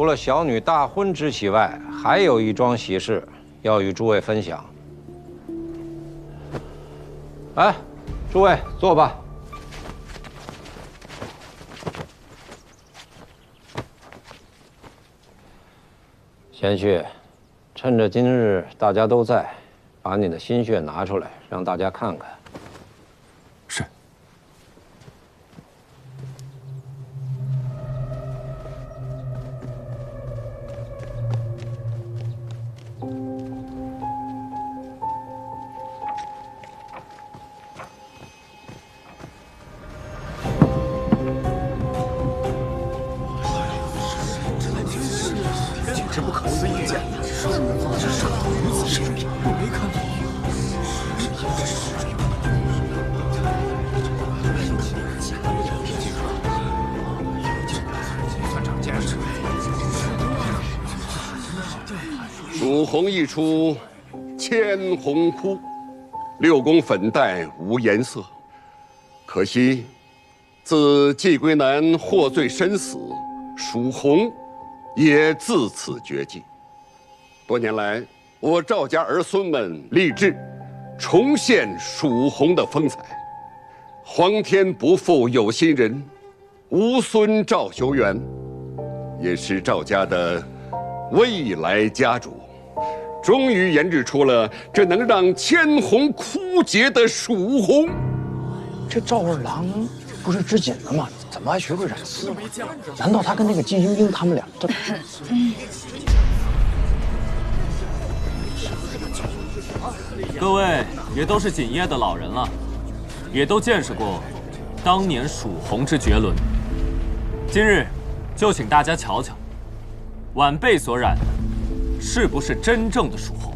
除了小女大婚之喜外，还有一桩喜事要与诸位分享。来，诸位坐吧。贤婿，趁着今日大家都在，把你的心血拿出来，让大家看看。是。简直不可思议！这是如此水平，我没看错。蜀红一出，千红枯，6宫粉黛无颜色。可惜，自季归南获罪身死，蜀红也自此绝迹。多年来，我赵家儿孙们立志重现蜀红的风采。皇天不负有心人，吾孙赵修缘也是赵家的未来家主，终于研制出了这能让千红枯竭的蜀红。这赵二郎不是织锦的吗？怎么还学会染丝了？难道他跟那个金英英他们俩这？各位也都是锦业的老人了，也都见识过当年蜀红之绝伦。今日就请大家瞧瞧，晚辈所染的是不是真正的蜀红？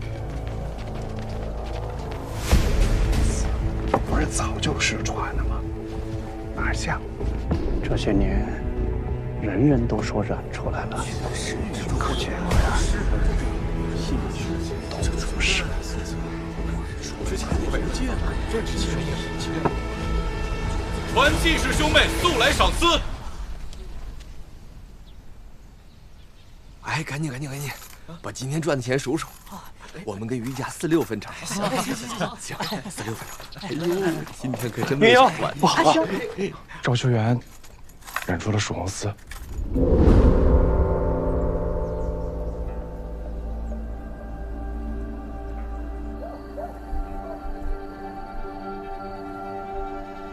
不是早就失传了吗？哪像？这些年，人人都说染出来了，可结果呀，都不是。传季氏兄妹速来赏赐。哎，赶紧，把今天赚的钱数数，我们跟于家46分成。行，46分成。哎呦，今天可真没少赚。不好了，赵修缘染出了蜀红丝。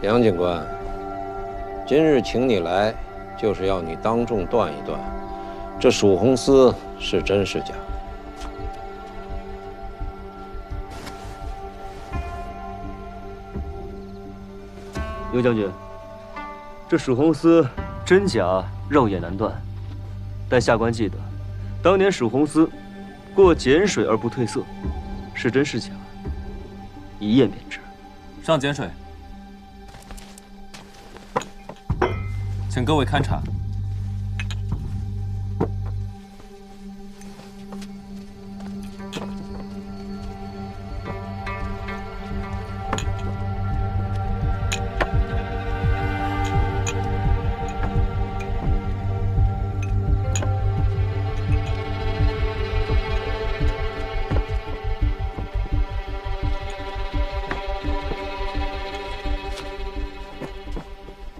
杨警官，今日请你来，就是要你当众断一断，这蜀红丝是真是假？刘将军，这蜀红丝真假肉眼难断，但下官记得，当年蜀红丝过碱水而不褪色，是真是假，一验便知。上碱水。请各位勘察。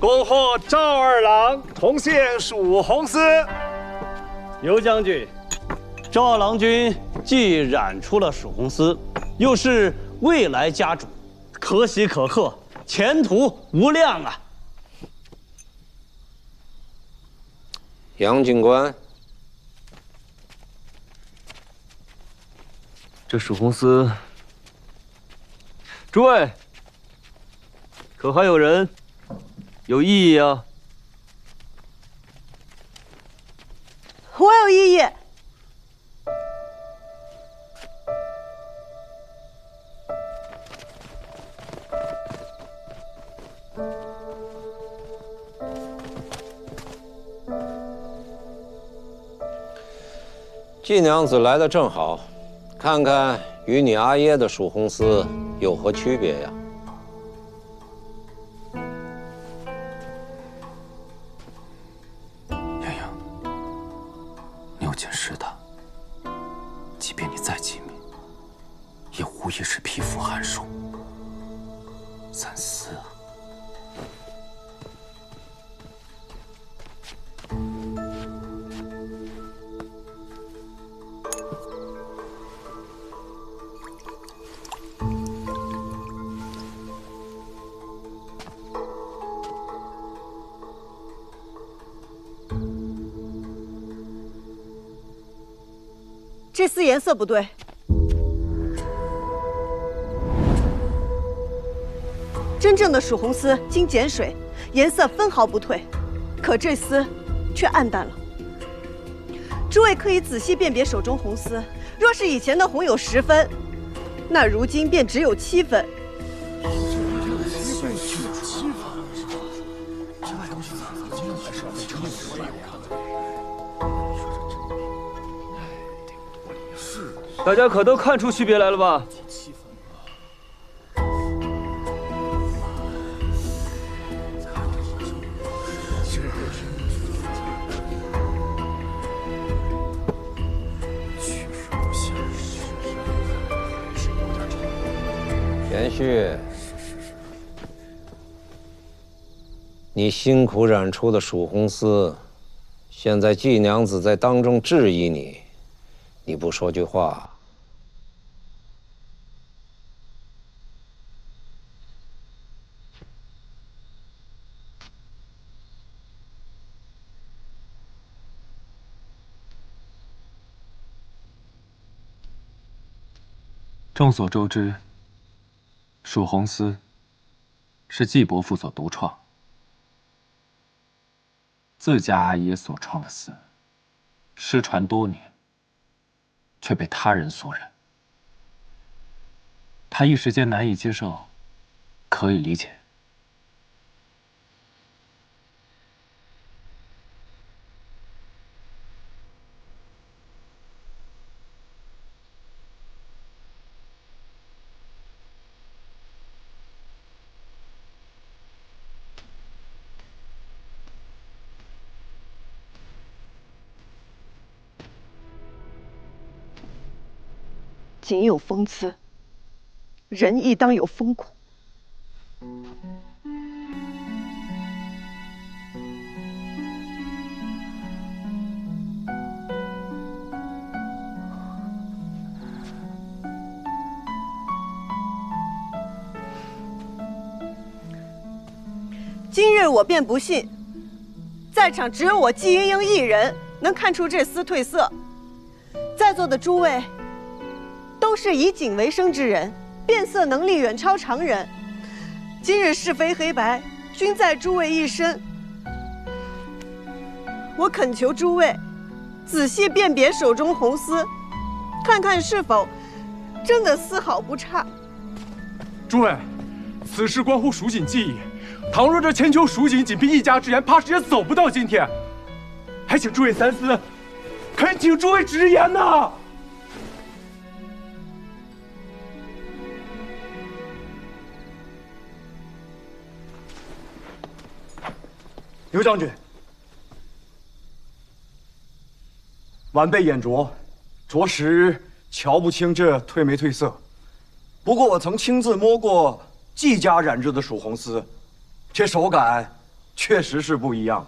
恭贺赵二郎重现蜀红丝。刘将军，赵二郎君既染出了蜀红丝，又是未来家主，可喜可贺，前途无量啊！杨警官，这蜀红丝，诸位，可还有人有异议啊？我有异议。季娘子来的正好，看看与你阿耶的蜀红丝有何区别呀？仅是他，即便你再机敏，也无疑是匹夫寒术。三思啊！这丝颜色不对。真正的蜀红丝经碱水，颜色分毫不退，可这丝却暗淡了。诸位可以仔细辨别手中红丝，若是以前的红有10分，那如今便只有7分。大家可都看出区别来了吧？田旭，你辛苦染出的蜀红丝，现在季娘子在当众质疑你，你不说句话，众所周知，蜀红丝是季伯父所独创，自家阿爷所创的丝，失传多年，却被他人所染。他一时间难以接受，可以理解。景有风姿，人亦当有风骨。今日我便不信，在场只有我季莺莺一人能看出这丝褪色。在座的诸位都是以景为生之人，辨色能力远超常人。今日是非黑白，均在诸位一身。我恳求诸位仔细辨别手中红丝，看看是否真的丝毫不差。诸位，此事关乎蜀锦技艺，倘若这千秋蜀锦仅凭一家之言，怕是也走不到今天。还请诸位三思，恳请诸位直言呐！刘将军，晚辈眼拙，着实瞧不清这褪没褪色。不过我曾亲自摸过季家染制的蜀红丝，这手感确实是不一样。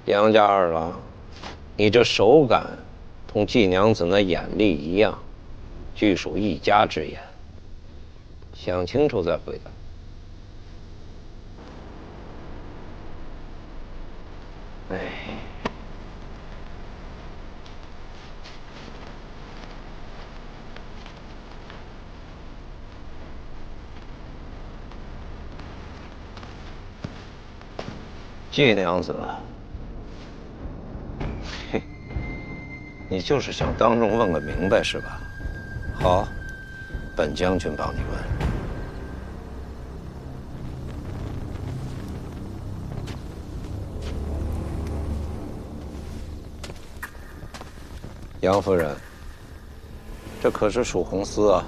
杨家二郎，你这手感同季娘子那眼力一样，俱属一家之言。想清楚再回答。哎，季娘子，嘿，你就是想当众问个明白是吧？好，本将军帮你问。杨夫人，这可是蜀红丝啊！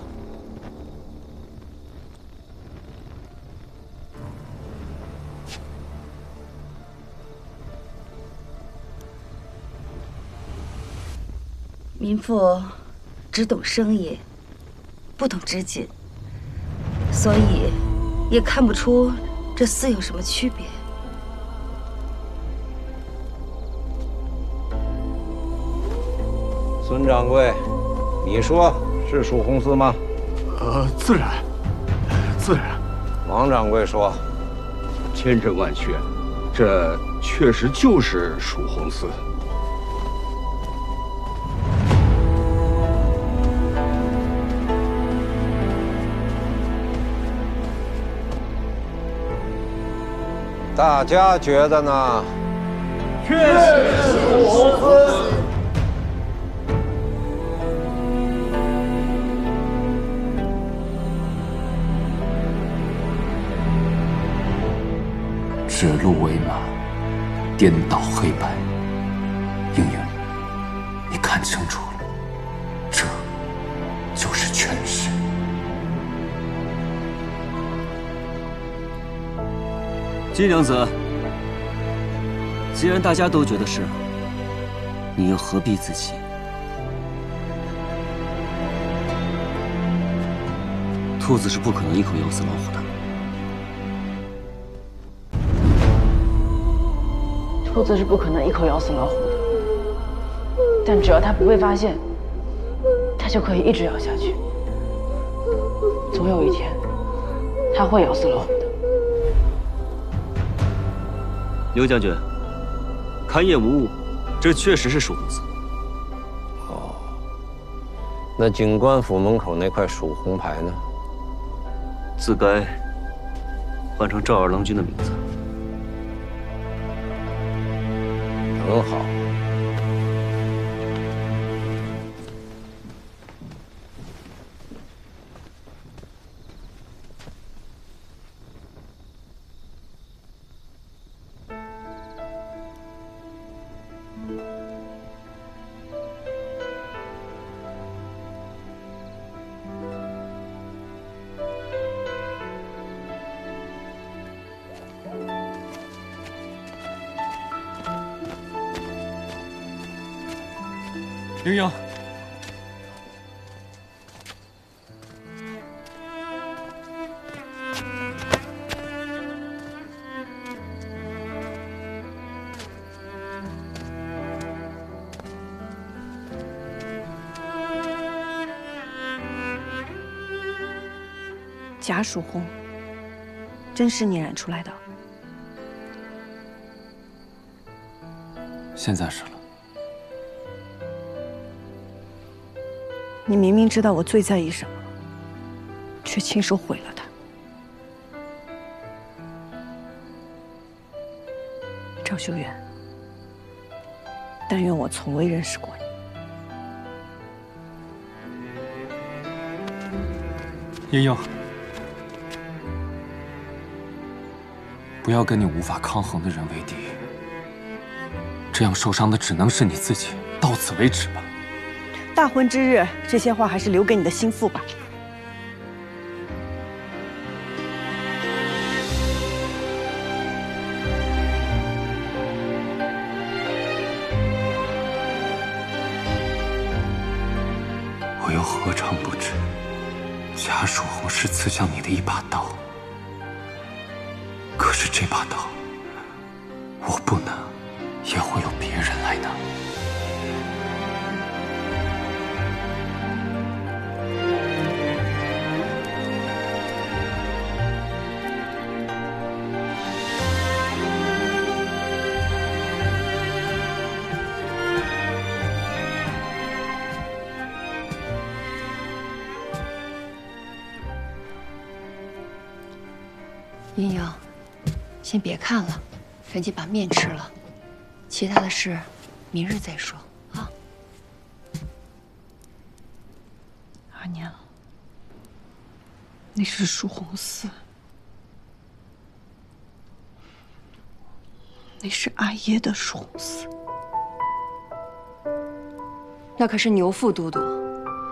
民妇只懂生意，不懂织锦，所以也看不出这丝有什么区别。孙掌柜，你说是蜀红丝吗？自然，自然。王掌柜说，千真万确，这确实就是蜀红丝。大家觉得呢？确实是蜀红丝。指鹿为马，颠倒黑白。英英，你看清楚了，这就是权势。季娘子，既然大家都觉得是，你又何必自欺？兔子是不可能一口咬死老虎的。兔子是不可能一口咬死老虎的，但只要它不被发现，它就可以一直咬下去。总有一天，它会咬死老虎的。刘将军，勘验无误，这确实是蜀红丝。哦，那警官府门口那块蜀红牌呢？自该换成赵二郎君的名字。很好。英英，假蜀红，真是你染出来的？现在是了。你明明知道我最在意什么，却亲手毁了它。赵修远，但愿我从未认识过你。英英，不要跟你无法抗衡的人为敌，这样受伤的只能是你自己。到此为止吧。大婚之日，这些话还是留给你的心腹吧。我又何尝不知，假蜀红是刺向你的一把刀。可是这把刀，我不拿，也会有别人来拿。英英，先别看了，赶紧把面吃了，其他的事明日再说啊。阿娘，那是蜀红寺，那是阿爷的蜀红寺。那可是牛副都督，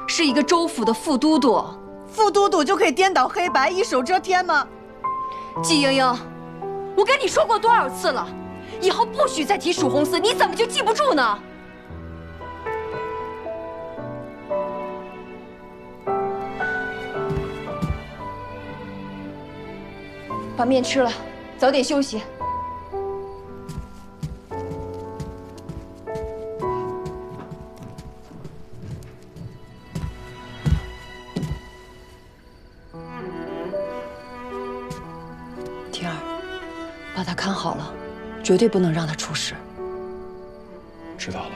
是一个州府的副都督。副都督就可以颠倒黑白，一手遮天吗？季莺莺，我跟你说过多少次了，以后不许再提蜀红寺，你怎么就记不住呢？把面吃了，早点休息。婷儿，把他看好了，绝对不能让他出事。知道了。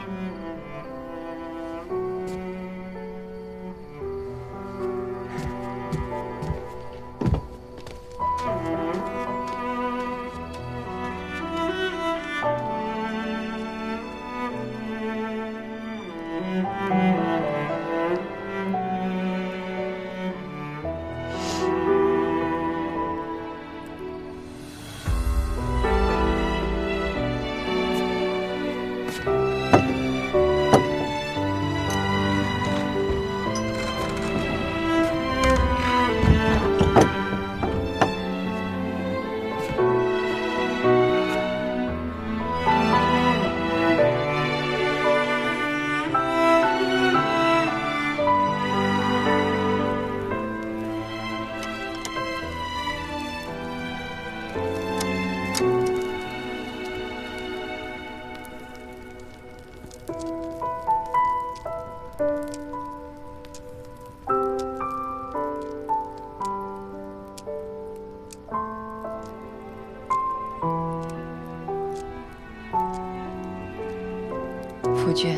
夫君，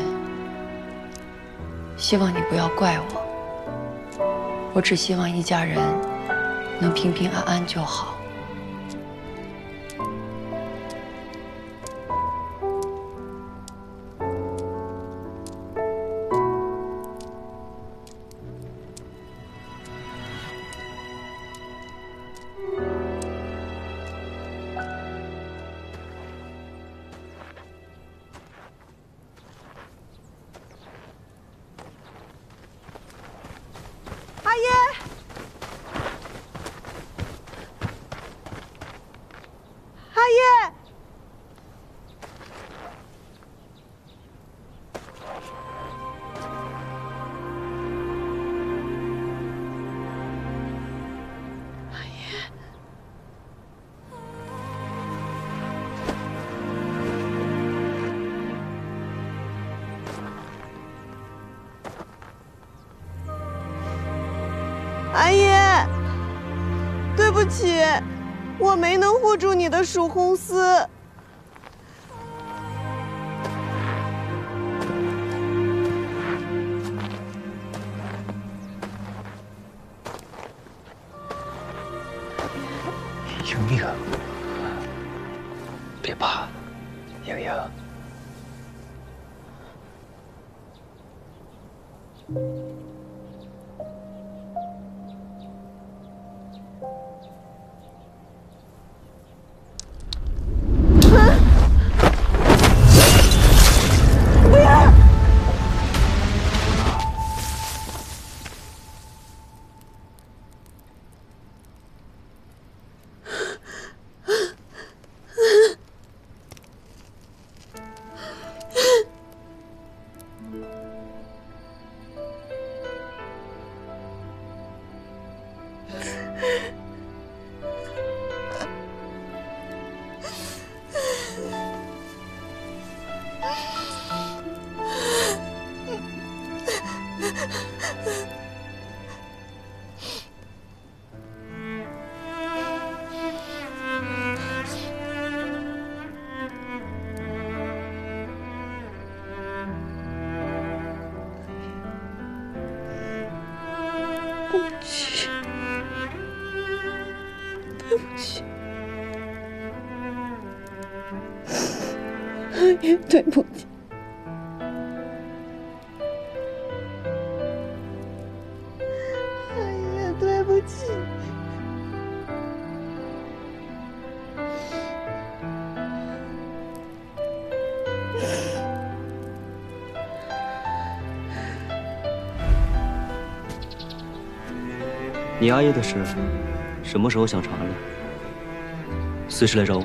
希望你不要怪我，我只希望一家人能平平安安就好。阿爷，对不起，我没能护住你的蜀红丝。莹莹，别怕，莹莹。不要！对不起，对不起。爷对不起。阿爷对不起。你阿爷的事，什么时候想查了？随时来找我。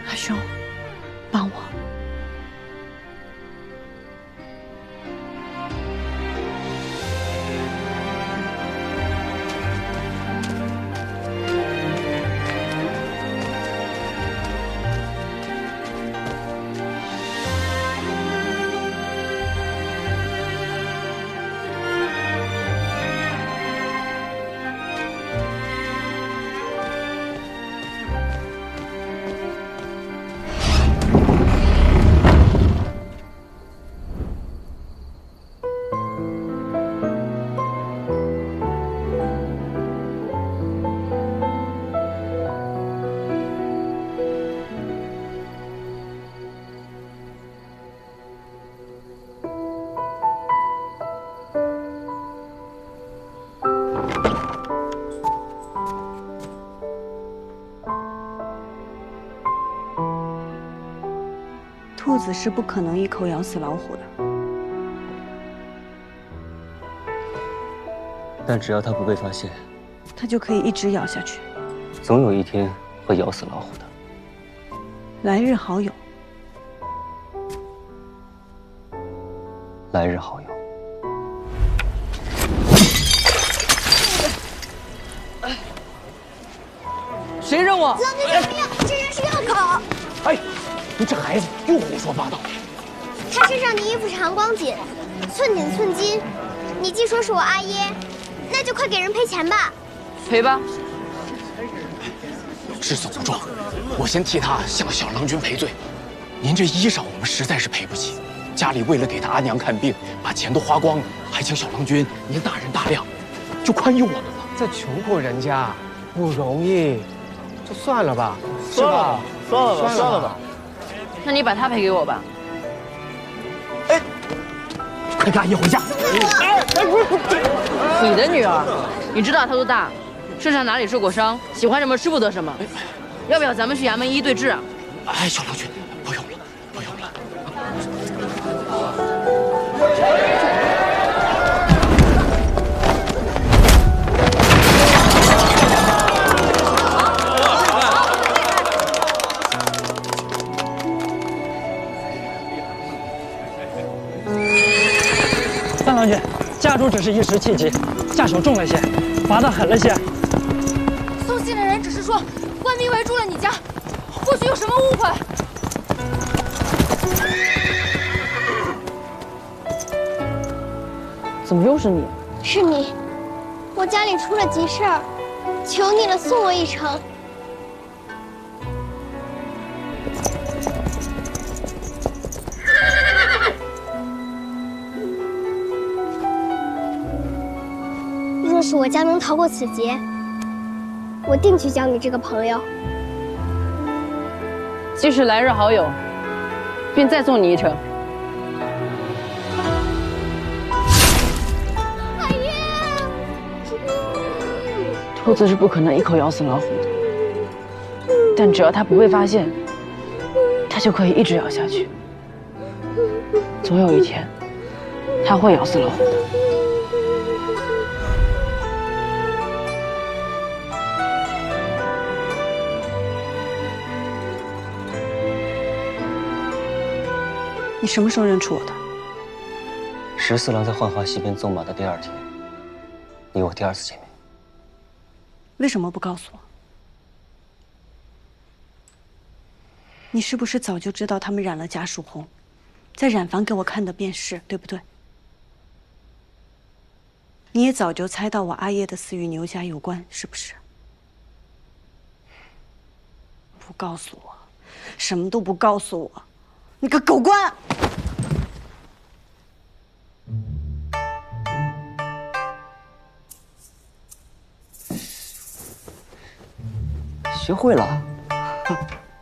阿兄，帮我。兔子是不可能一口咬死老虎的。但只要它不被发现，它就可以一直咬下去。总有一天会咬死老虎的。来日好友。来日好友。谁扔我？老娘有没有？这人是药口。哎，你这孩子又胡说八道。他身上的衣服是寒光锦，寸锦寸金。你既说是我阿耶，那就快给人赔钱吧。赔吧。知死无状，我先替他向小郎君赔罪。您这衣裳我们实在是赔不起，家里为了给他阿娘看病，把钱都花光了，还请小郎君您大人大量，就宽宥我们了。这穷苦人家不容易，就算了吧，是吧？算了吧。那你把他赔给我吧。哎，快跟阿姨回家。你的女儿，你知道她多大？身上哪里受过伤？喜欢什么吃不得什么？要不要咱们去衙门一一对质啊？哎，小郎君，不用了，不用了。三郎君，家主只是一时气急，下手重了些，罚得狠了些。送信的人只是说官兵围住了你家，或许有什么误会。怎么又是你？是你，我家里出了急事儿，求你了，送我一程。若是我家能逃过此劫，我定去交你这个朋友。既是来日好友，便再送你一程。阿爷，兔子是不可能一口咬死老虎的，但只要它不被发现，它就可以一直咬下去。总有一天，它会咬死老虎的。你什么时候认出我的14郎在浣花溪边纵马的第2天，你我第2次见面。为什么不告诉我？你是不是早就知道他们染了假蜀红，在染房给我看的便是，对不对？你也早就猜到我阿叶的死与牛家有关，是不是？不告诉我，什么都不告诉我，你个狗官！学会了，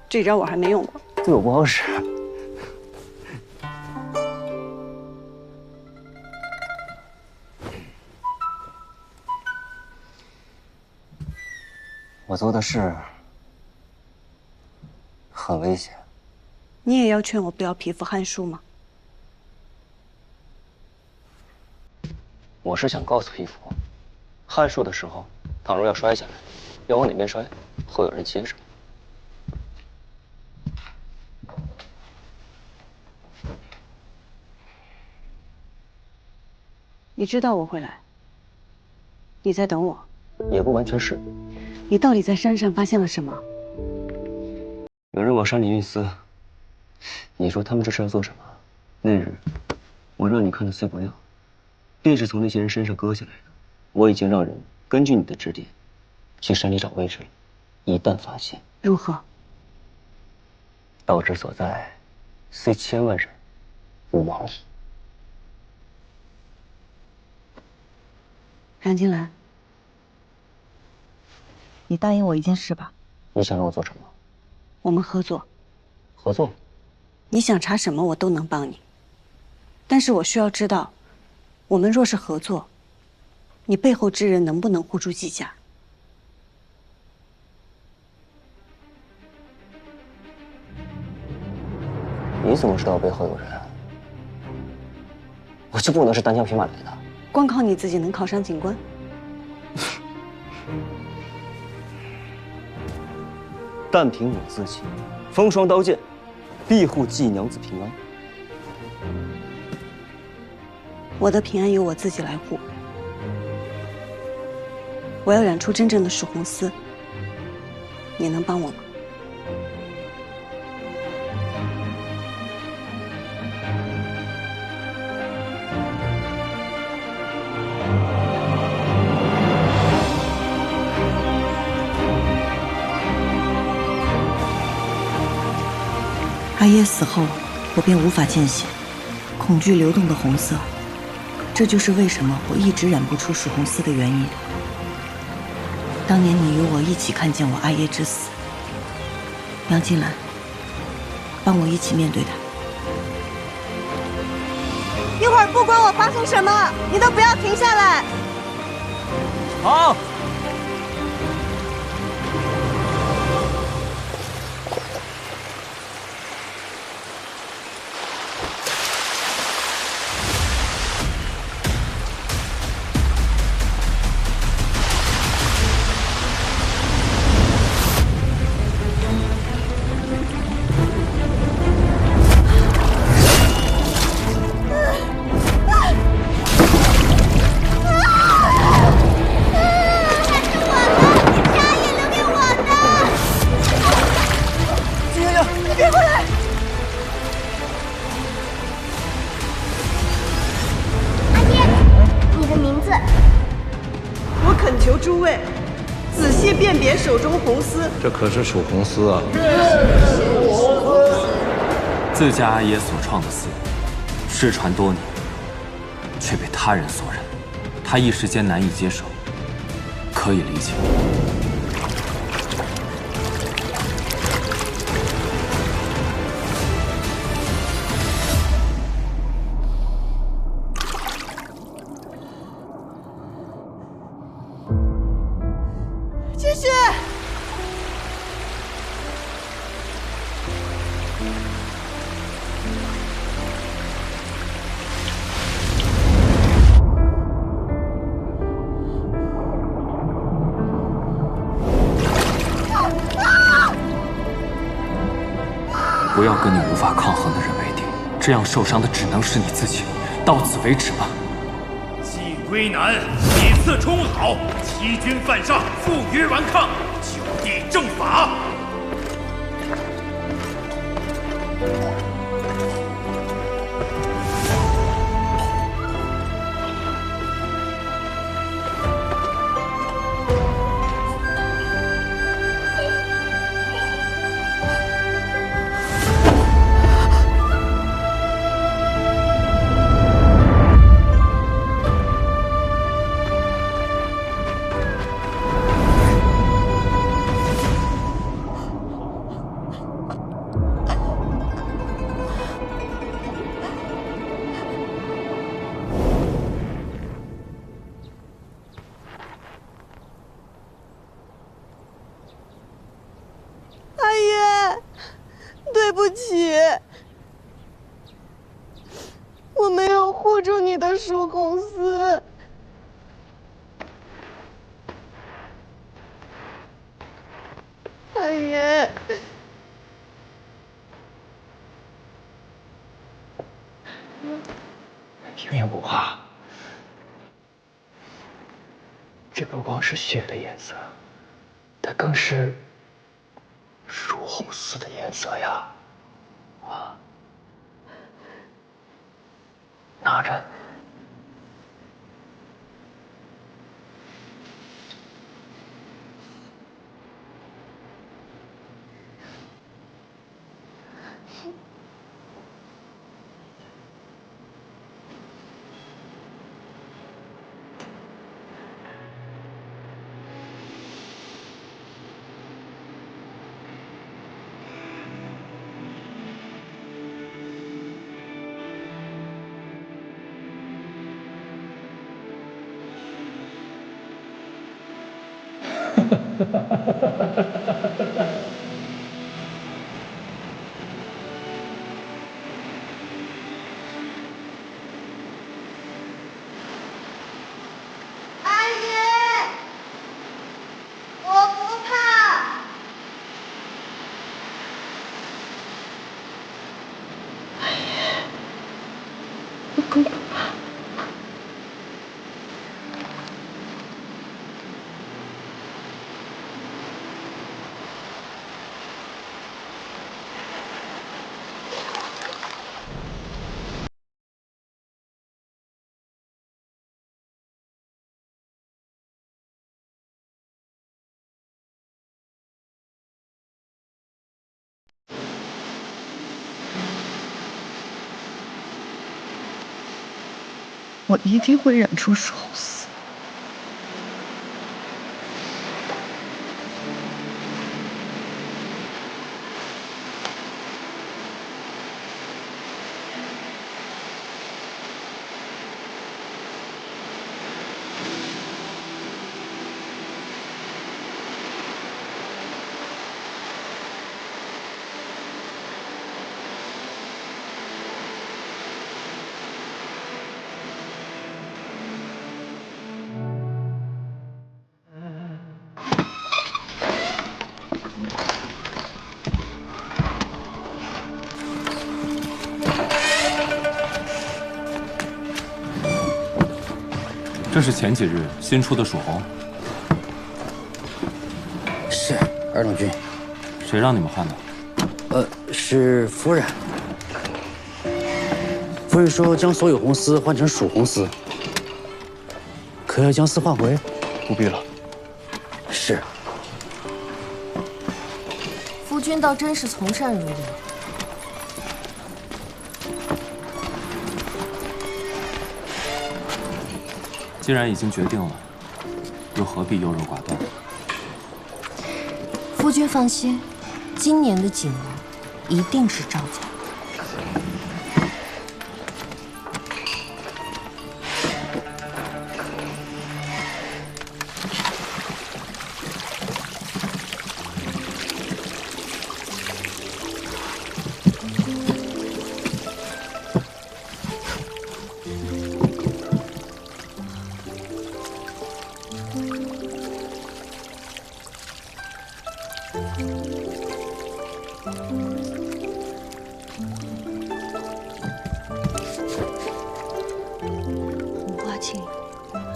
这招我还没用过，对我不好使。我做的事很危险。你也要劝我不要匹夫撼树吗？我是想告诉匹夫，撼树的时候，倘若要摔下来，要往哪边摔，会有人接手。你知道我会来，你在等我？也不完全是。你到底在山上发现了什么？有人往山里运丝。你说他们这是要做什么？那日我让你看的碎骨料，便是从那些人身上割下来的。我已经让人根据你的指点，去山里找位置了。一旦发现，如何？道之所在，虽千万人，吾往矣。梁金兰，你答应我一件事吧。你想让我做什么？我们合作。合作？你想查什么，我都能帮你。但是我需要知道，我们若是合作，你背后之人能不能护住季家？你怎么知道我背后有人？我就不能是单枪匹马来的？光靠你自己能考上警官？但凭我自己，风霜刀剑，庇护季娘子平安。我的平安由我自己来护。我要染出真正的曙红丝，你能帮我吗？阿耶死后，我便无法见血，恐惧流动的红色，这就是为什么我一直染不出曙红丝的原因。当年你与我一起看见我阿耶之死，杨金兰，帮我一起面对他。一会儿不管我发生什么，你都不要停下来。好。这可是曙红丝啊！自家阿爷所创的丝，失传多年，却被他人所认，他一时间难以接受，可以理解。继续。不要跟你无法抗衡的人为敌，这样受伤的只能是你自己。到此为止吧。季归南以次充好，欺君犯上，负隅顽抗，就地正法。对不起，我没有护住你的蜀红丝。阿爷，云云不怕，这不光是血的颜色，它更是蜀红丝的颜色呀！啊，拿着。阿爷，我不怕。我不怕。我一定会染出蜀红丝。这是前几日新出的蜀红。是二郎君。谁让你们换的？是夫人。夫人说将所有红丝换成蜀红丝，可要将丝换回？不必了。是。夫君倒真是从善如流。既然已经决定了，又何必优柔寡断？夫君放心，今年的锦王一定是赵家。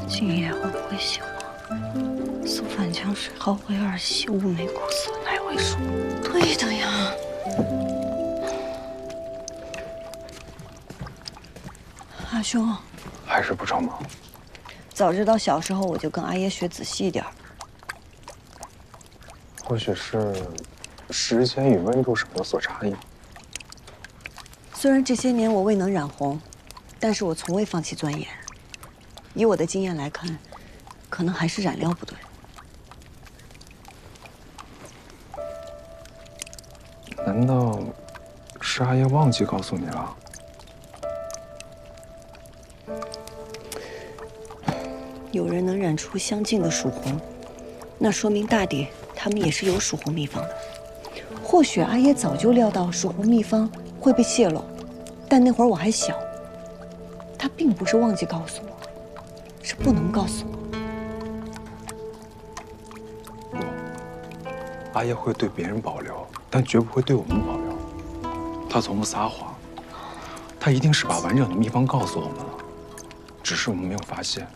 今夜会不会醒我？苏范江水好为儿媳，乌梅姑色乃为淑。对的呀。阿兄，还是不着忙。早知道小时候我就跟阿爷学仔细点儿。或许是时间与温度上有所差异。虽然这些年我未能染红，但是我从未放弃钻研。以我的经验来看，可能还是染料不对。难道是阿爷忘记告诉你了？有人能染出相近的蜀红，那说明大抵他们也是有蜀红秘方的。或许阿爷早就料到蜀红秘方会被泄露，但那会儿我还小，他并不是忘记告诉我，是不能告诉我。阿爷会对别人保留，但绝不会对我们保留。他从不撒谎，他一定是把完整的秘方告诉我们了，只是我们没有发现。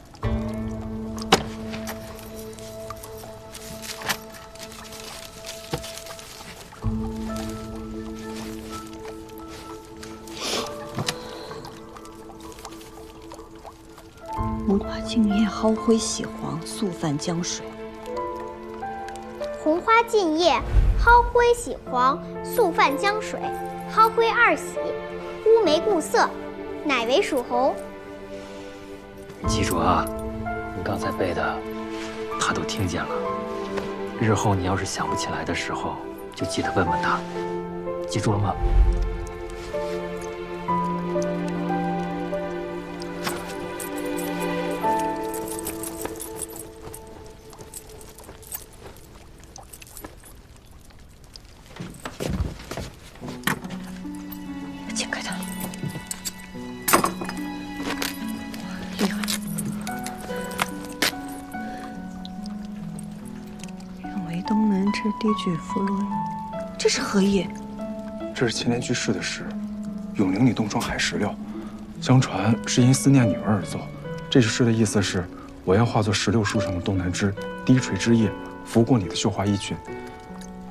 红花净叶蒿灰洗黄，素泛江水。红花净叶蒿灰洗黄，素泛江水。蒿灰二洗，乌梅固色，乃为蜀红。记住啊，你刚才背的，他都听见了。日后你要是想不起来的时候，就记得问问他。记住了吗？解开它。厉害！愿为东南之低举弗洛伊，这是何意？这是前年去世的诗，永陵里冻霜海石榴，相传是因思念女儿而作。这首诗的意思是，我愿化作石榴树上的东南枝，低垂枝叶，拂过你的绣花衣裙。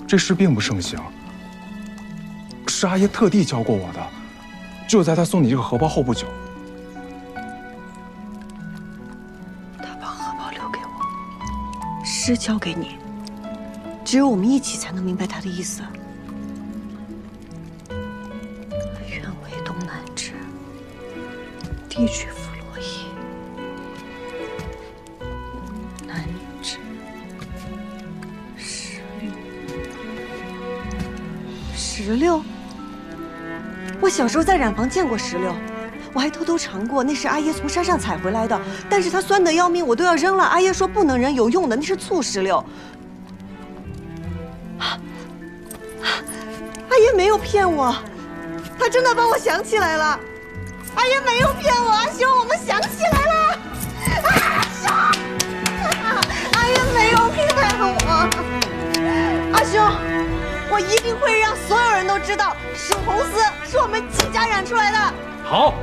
这诗并不盛行，是阿爷特地教过我的，就在他送你这个荷包后不久。他把荷包留给我，诗交给你，只有我们一起才能明白他的意思。愿为东南枝，低举弗洛伊。南枝石榴，石榴。我小时候在染坊见过石榴，我还偷偷尝过，那是阿爷从山上采回来的，但是它酸得要命，我都要扔了。阿爷说不能扔，有用的，那是醋石榴。阿爷没有骗我，他真的帮我想起来了。阿爷没有骗我，阿兄，我们想起来了。阿兄，阿爷没有骗我。阿兄，我一定会让所有人都知道，蜀红丝是我们季家染出来的。好，